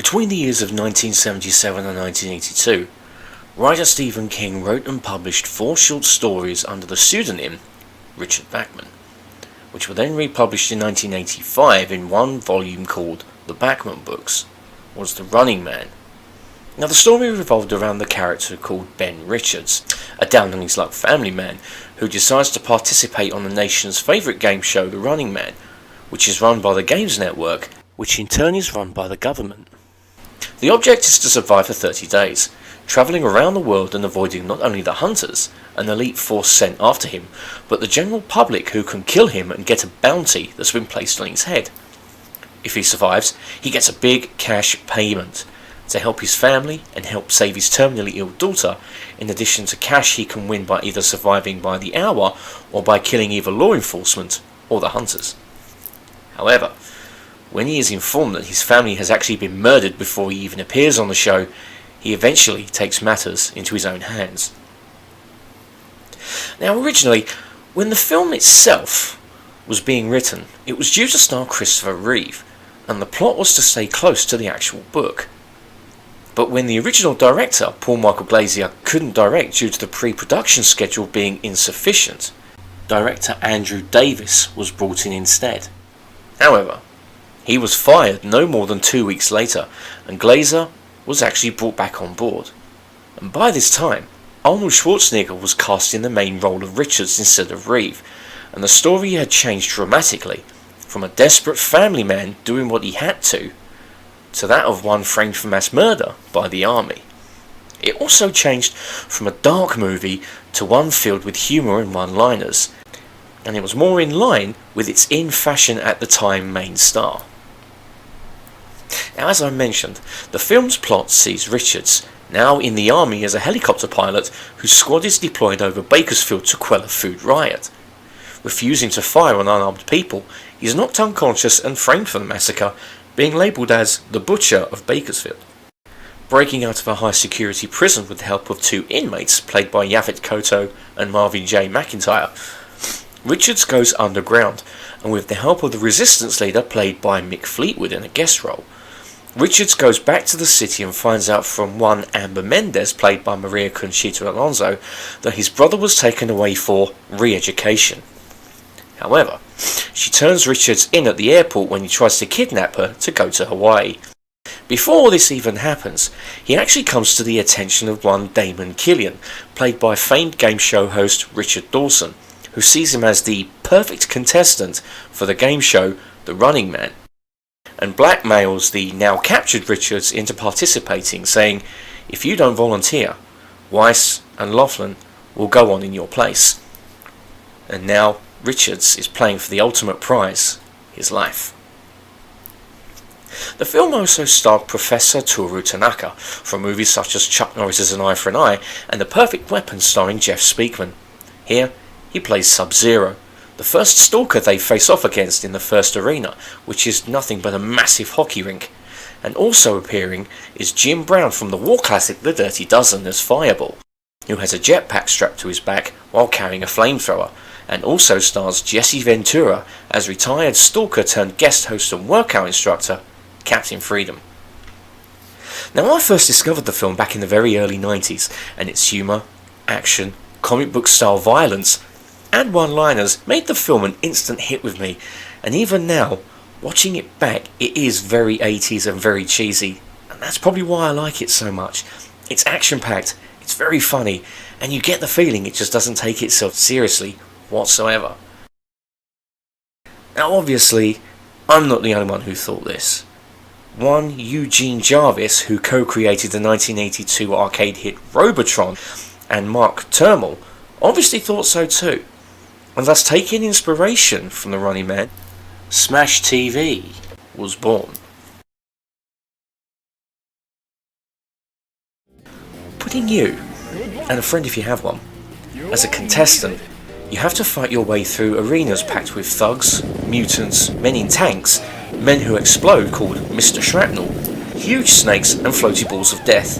Between the years of 1977 and 1982, writer Stephen King wrote and published 4 short stories under the pseudonym Richard Bachman, which were then republished in 1985 in one volume called The Bachman Books, was The Running Man. Now the story revolved around the character called Ben Richards, a down-on-his-luck family man who decides to participate on the nation's favourite game show, The Running Man, which is run by the Games Network, which in turn is run by the government. The object is to survive for 30 days, travelling around the world and avoiding not only the hunters, an elite force sent after him, but the general public who can kill him and get a bounty that's been placed on his head. If he survives, he gets a big cash payment to help his family and help save his terminally ill daughter, in addition to cash he can win by either surviving by the hour or by killing either law enforcement or the hunters. However, when he is informed that his family has actually been murdered before he even appears on the show, he eventually takes matters into his own hands. Now originally, when the film itself was being written, it was due to star Christopher Reeve, and the plot was to stay close to the actual book. But when the original director, Paul Michael Glazier, couldn't direct due to the pre-production schedule being insufficient, director Andrew Davis was brought in instead. However, he was fired no more than 2 weeks later, and Glazer was actually brought back on board. And by this time, Arnold Schwarzenegger was cast in the main role of Richards instead of Reeve, and the story had changed dramatically, from a desperate family man doing what he had to that of one framed for mass murder by the army. It also changed from a dark movie to one filled with humour and one-liners, and it was more in line with its in-fashion at the time main star. Now, as I mentioned, the film's plot sees Richards, now in the army as a helicopter pilot, whose squad is deployed over Bakersfield to quell a food riot. Refusing to fire on unarmed people, he is knocked unconscious and framed for the massacre, being labelled as the Butcher of Bakersfield. Breaking out of a high-security prison with the help of 2 inmates, played by Yaphet Kotto and Marvin J. McIntyre, Richards goes underground, and with the help of the resistance leader, played by Mick Fleetwood in a guest role, Richards goes back to the city and finds out from one Amber Mendez, played by Maria Conchita Alonso, that his brother was taken away for re-education. However, she turns Richards in at the airport when he tries to kidnap her to go to Hawaii. Before this even happens, he actually comes to the attention of one Damon Killian, played by famed game show host Richard Dawson, who sees him as the perfect contestant for the game show The Running Man, and blackmails the now captured Richards into participating, saying, "If you don't volunteer, Weiss and Laughlin will go on in your place." And now Richards is playing for the ultimate prize, his life. The film also starred Professor Toru Tanaka from movies such as Chuck Norris's An Eye for an Eye and The Perfect Weapon starring Jeff Speakman. Here, he plays Sub-Zero, the first stalker they face off against in the first arena, which is nothing but a massive hockey rink. And also appearing is Jim Brown from the war classic The Dirty Dozen as Fireball, who has a jetpack strapped to his back while carrying a flamethrower, and also stars Jesse Ventura as retired stalker turned guest host and workout instructor, Captain Freedom. Now, I first discovered the film back in the very early 90s, and its humour, action, comic book style violence, and one-liners made the film an instant hit with me, and even now, watching it back, it is very 80s and very cheesy, and that's probably why I like it so much. It's action-packed, it's very funny, and you get the feeling it just doesn't take itself seriously whatsoever. Now obviously, I'm not the only one who thought this. One Eugene Jarvis, who co-created the 1982 arcade hit Robotron, and Mark Turmel, obviously thought so too, and thus taking inspiration from The Running Man, Smash TV was born. Putting you, and a friend if you have one, as a contestant, you have to fight your way through arenas packed with thugs, mutants, men in tanks, men who explode called Mr. Shrapnel, huge snakes and floaty balls of death.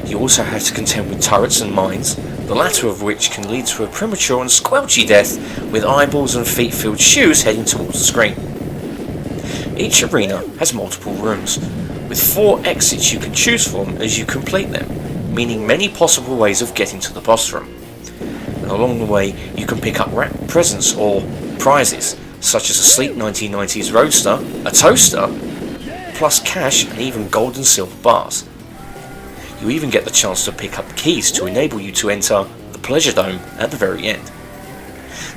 You also have to contend with turrets and mines, the latter of which can lead to a premature and squelchy death with eyeballs and feet-filled shoes heading towards the screen. Each arena has multiple rooms, with 4 exits you can choose from as you complete them, meaning many possible ways of getting to the boss room. And along the way you can pick up wrapped presents or prizes, such as a sleek 1990s Roadster, a toaster, plus cash and even gold and silver bars. You even get the chance to pick up keys to enable you to enter the Pleasure Dome at the very end.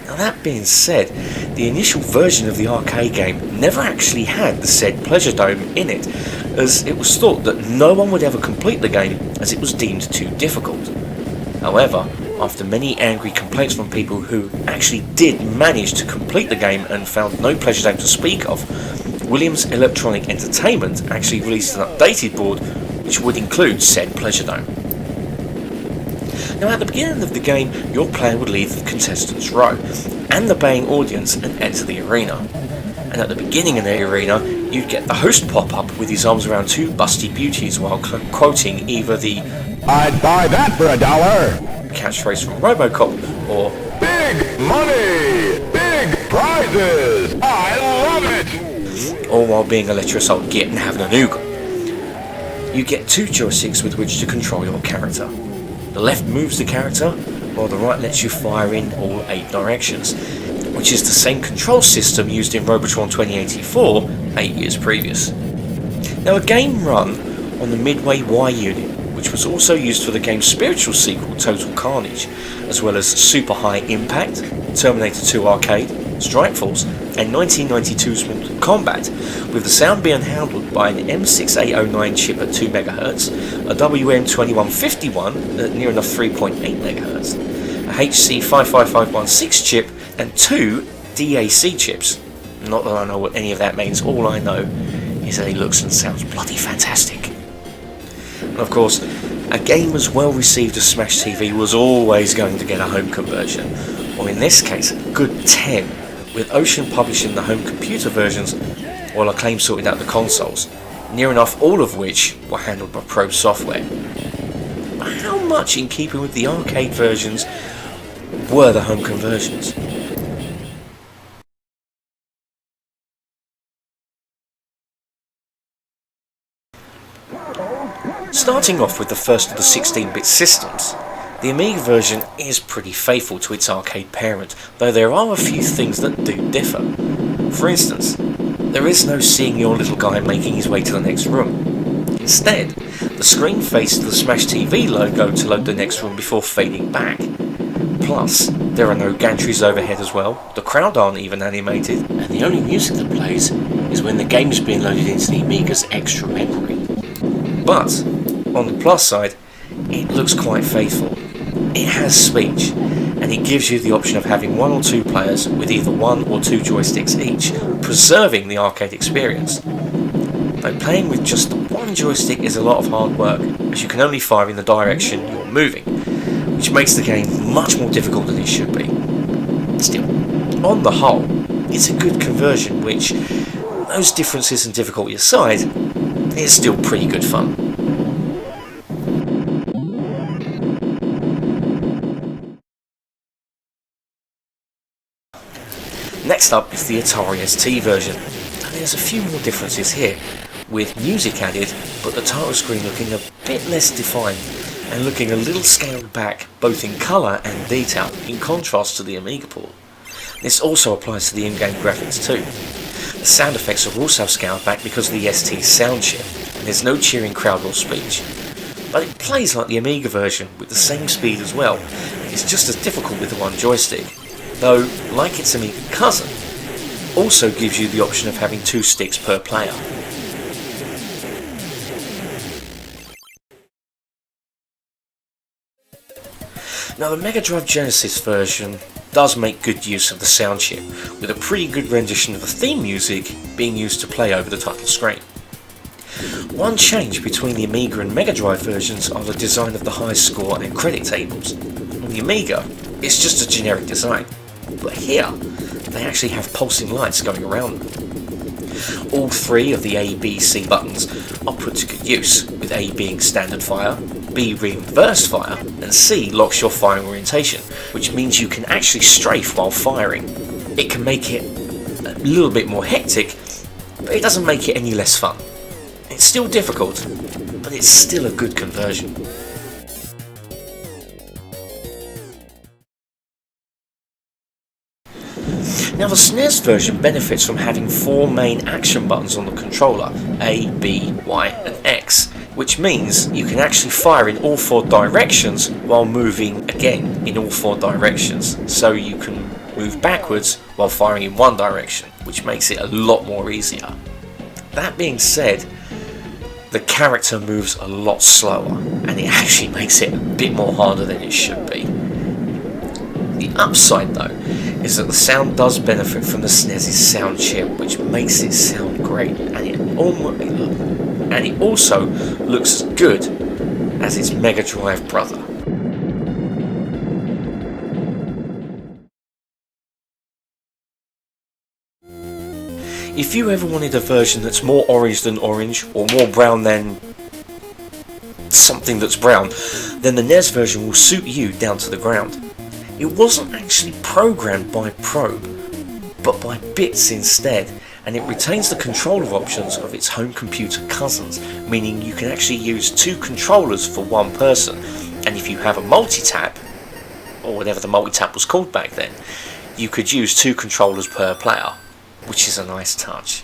Now that being said, the initial version of the arcade game never actually had the said Pleasure Dome in it, as it was thought that no one would ever complete the game as it was deemed too difficult. However, after many angry complaints from people who actually did manage to complete the game and found no Pleasure Dome to speak of, Williams Electronic Entertainment actually released an updated board which would include said Pleasure Dome. Now at the beginning of the game, your player would leave the contestants' row and the baying audience and enter the arena. And at the beginning of the arena, you'd get the host pop up with his arms around 2 busty beauties while quoting either the "I'd buy that for $1" catchphrase from RoboCop or "Big money! Big prizes! I love it!" all while being a let your soul get and having a nougat. You get 2 joysticks with which to control your character. The left moves the character, while the right lets you fire in all 8 directions, which is the same control system used in Robotron 2084 8 years previous. Now a game run on the Midway Y unit, which was also used for the game's spiritual sequel Total Carnage, as well as Super High Impact, Terminator 2 Arcade, Strikeforce, and 1992's Mortal Kombat, with the sound being handled by an M6809 chip at 2 MHz, a WM2151 at near enough 3.8 MHz, a HC55516 chip, and 2 DAC chips. Not that I know what any of that means, all I know is that it looks and sounds bloody fantastic. And of course, a game as well received as Smash TV was always going to get a home conversion, or in this case, a good 10, with Ocean publishing the home computer versions while Acclaim sorted out the consoles, near enough all of which were handled by Probe Software. But how much in keeping with the arcade versions were the home conversions? Starting off with the first of the 16-bit systems, the Amiga version is pretty faithful to its arcade parent, though there are a few things that do differ. For instance, there is no seeing your little guy making his way to the next room. Instead, the screen faces the Smash TV logo to load the next room before fading back. Plus, there are no gantries overhead as well, the crowd aren't even animated, and the only music that plays is when the game is being loaded into the Amiga's extra memory. But, on the plus side, it looks quite faithful. It has speech, and it gives you the option of having 1 or 2 players with either 1 or 2 joysticks each, preserving the arcade experience. Though playing with just 1 joystick is a lot of hard work, as you can only fire in the direction you're moving, which makes the game much more difficult than it should be. Still, on the whole, it's a good conversion which, those differences in difficulty aside, is still pretty good fun. Next up is the Atari ST version, and there's a few more differences here, with music added, but the title screen looking a bit less defined, and looking a little scaled back both in colour and detail, in contrast to the Amiga port. This also applies to the in-game graphics too. The sound effects are also scaled back because of the ST's sound chip, and there's no cheering crowd or speech. But it plays like the Amiga version, with the same speed as well, and it's just as difficult with the 1 joystick, though, like its Amiga cousin, also gives you the option of having 2 sticks per player. Now the Mega Drive Genesis version does make good use of the sound chip, with a pretty good rendition of the theme music being used to play over the title screen. One change between the Amiga and Mega Drive versions are the design of the high score and credit tables. On the Amiga, it's just a generic design, but here, they actually have pulsing lights going around them. All 3 of the A, B, C buttons are put to good use, with A being standard fire, B reverse fire, and C locks your firing orientation, which means you can actually strafe while firing. It can make it a little bit more hectic, but it doesn't make it any less fun. It's still difficult, but it's still a good conversion. Now the SNES version benefits from having 4 main action buttons on the controller, A, B, Y and X, which means you can actually fire in all 4 directions while moving again in all 4 directions. So you can move backwards while firing in one direction, which makes it a lot more easier. That being said, the character moves a lot slower, and it actually makes it a bit more harder than it should be. The upside though is that the sound does benefit from the SNES's sound chip, which makes it sound great, and it also looks as good as its Mega Drive brother. If you ever wanted a version that's more orange than orange, or more brown than something that's brown, then the NES version will suit you down to the ground. It wasn't actually programmed by Probe, but by bits instead, and it retains the controller options of its home computer cousins, meaning you can actually use 2 controllers for one person, and if you have a multi-tap, or whatever the multi-tap was called back then, you could use 2 controllers per player, which is a nice touch.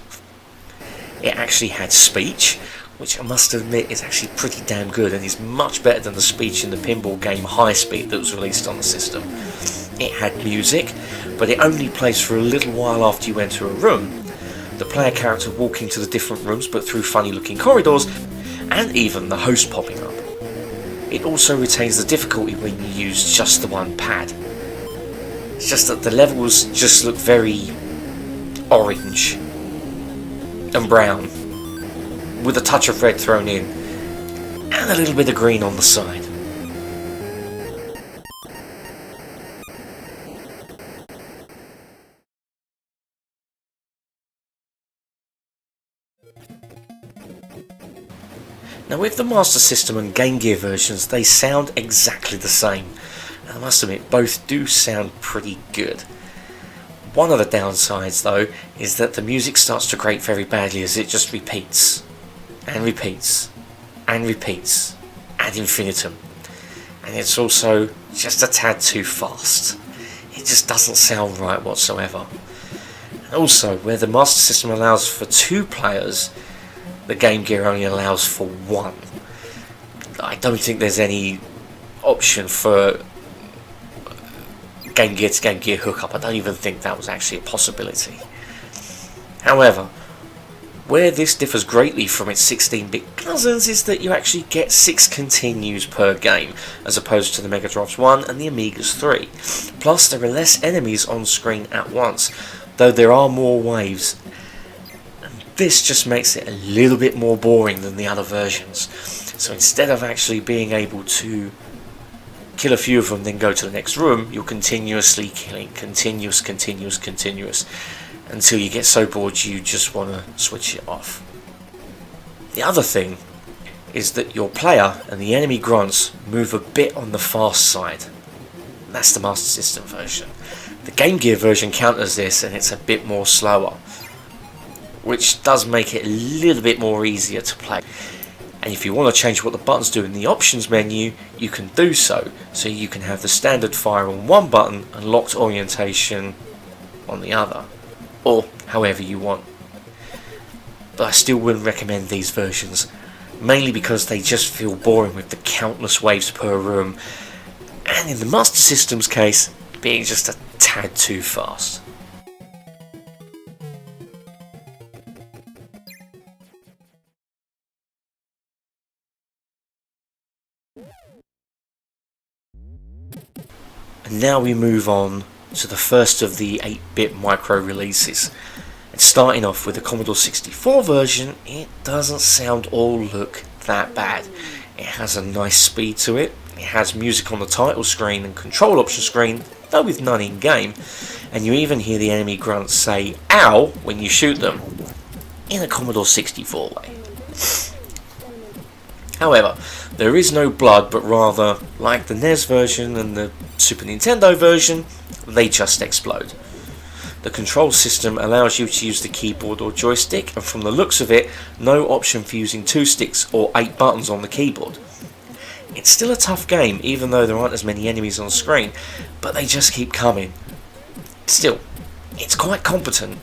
It actually had speech, which I must admit is actually pretty damn good and is much better than the speech in the pinball game High Speed that was released on the system. It had music, but it only plays for a little while after you enter a room. The player character walking to the different rooms but through funny looking corridors, and even the host popping up. It also retains the difficulty when you use just the one pad. It's just that the levels just look very orange and brown, with a touch of red thrown in, and a little bit of green on the side. Now with the Master System and Game Gear versions, they sound exactly the same. I must admit, both do sound pretty good. One of the downsides though is that the music starts to grate very badly as it just repeats and repeats and repeats ad infinitum, and it's also just a tad too fast. It just doesn't sound right whatsoever. And also, where the Master System allows for 2 players, the Game Gear only allows for 1. I don't think there's any option for Game Gear to Game Gear hookup. I don't even think that was actually a possibility. However, where this differs greatly from its 16-bit cousins is that you actually get 6 continues per game, as opposed to the Mega Drive's 1 and the Amiga's 3. Plus, there are less enemies on screen at once, though there are more waves. And this just makes it a little bit more boring than the other versions. So instead of actually being able to kill a few of them, then go to the next room, you're continuously killing, continuous, until you get so bored you just want to switch it off. The other thing is that your player and the enemy grunts move a bit on the fast side. That's the Master System version. The Game Gear version counters this, and it's a bit more slower, which does make it a little bit more easier to play. And if you want to change what the buttons do in the options menu, you can do so. So you can have the standard fire on one button and locked orientation on the other, or however you want. But I still wouldn't recommend these versions, mainly because they just feel boring with the countless waves per room, and in the Master System's case, being just a tad too fast. And now we move on to the first of the 8-bit micro releases. And starting off with the Commodore 64 version, it doesn't sound or look that bad. It has a nice speed to it, it has music on the title screen and control option screen, though with none in game, and you even hear the enemy grunts say "ow" when you shoot them, in a Commodore 64 way. However, there is no blood, but rather, like the NES version and the Super Nintendo version, they just explode. The control system allows you to use the keyboard or joystick, and from the looks of it, no option for using 2 sticks or 8 buttons on the keyboard. It's still a tough game, even though there aren't as many enemies on screen, but they just keep coming. Still, it's quite competent,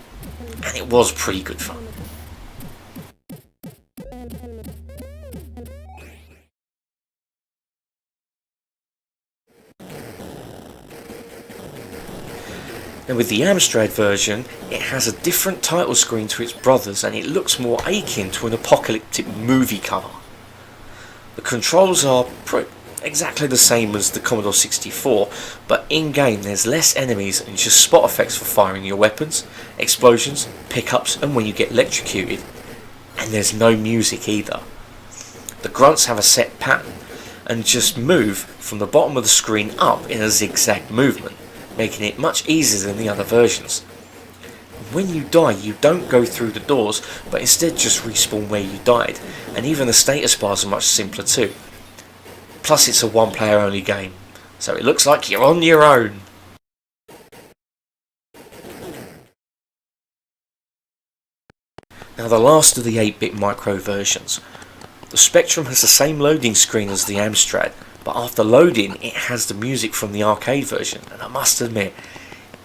and it was pretty good fun. Now with the Amstrad version, it has a different title screen to its brothers, and it looks more akin to an apocalyptic movie cover. The controls are exactly the same as the Commodore 64, but in-game there's less enemies and just spot effects for firing your weapons, explosions, pickups, and when you get electrocuted. And there's no music either. The grunts have a set pattern and just move from the bottom of the screen up in a zigzag movement, making it much easier than the other versions. When you die, you don't go through the doors, but instead just respawn where you died, and even the status bars are much simpler too. Plus it's a one-player only game, so it looks like you're on your own. Now the last of the 8-bit micro versions. The Spectrum has the same loading screen as the Amstrad, but after loading it has the music from the arcade version, and I must admit,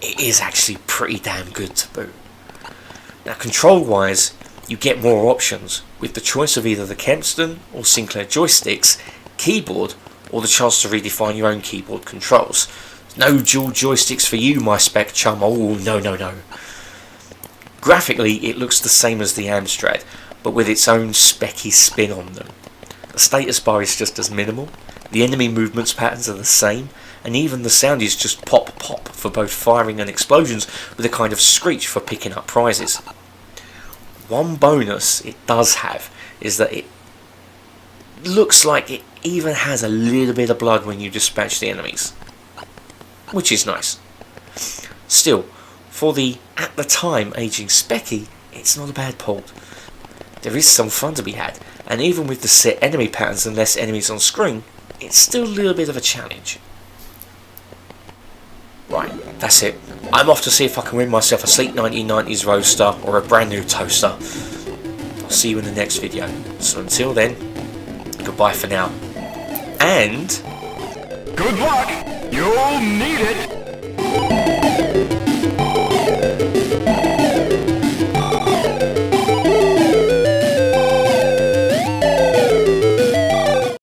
it is actually pretty damn good to boot. Now control wise, you get more options, with the choice of either the Kempston or Sinclair joysticks, keyboard, or the chance to redefine your own keyboard controls. No dual joysticks for you, my spec chum, oh no. Graphically it looks the same as the Amstrad, but with its own specky spin on them. The status bar is just as minimal, the enemy movements patterns are the same, and even the sound is just pop pop for both firing and explosions, with a kind of screech for picking up prizes. One bonus it does have is that it looks like it even has a little bit of blood when you dispatch the enemies, which is nice. Still, for the at the time aging specky, it's not a bad port. There is some fun to be had, and even with the set enemy patterns and less enemies on screen, it's still a little bit of a challenge. Right, that's it. I'm off to see if I can win myself a sleek 1990s roaster or a brand new toaster. I'll see you in the next video. So until then, goodbye for now. And good luck! You'll need it!